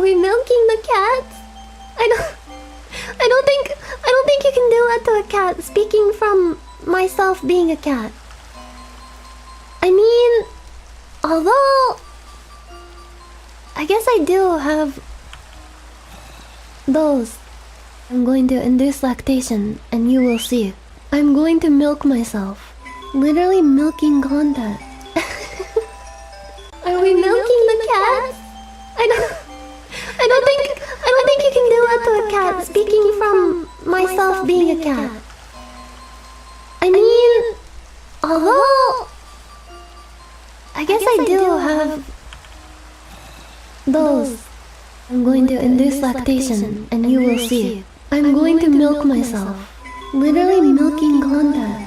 we milking the cats? I don't think you can do that to a cat. Speaking from myself being a cat. I mean, although I guess I do have those. I'm going to induce lactation and you will see. I'm going to milk myself. Literally milking content. Are we milking the cats? I don't think you can do that to a cat. Speaking from myself being a cat. I mean, although I guess I do have those. I'm going to induce lactation and you will see. I'm going to milk myself. Literally milking content.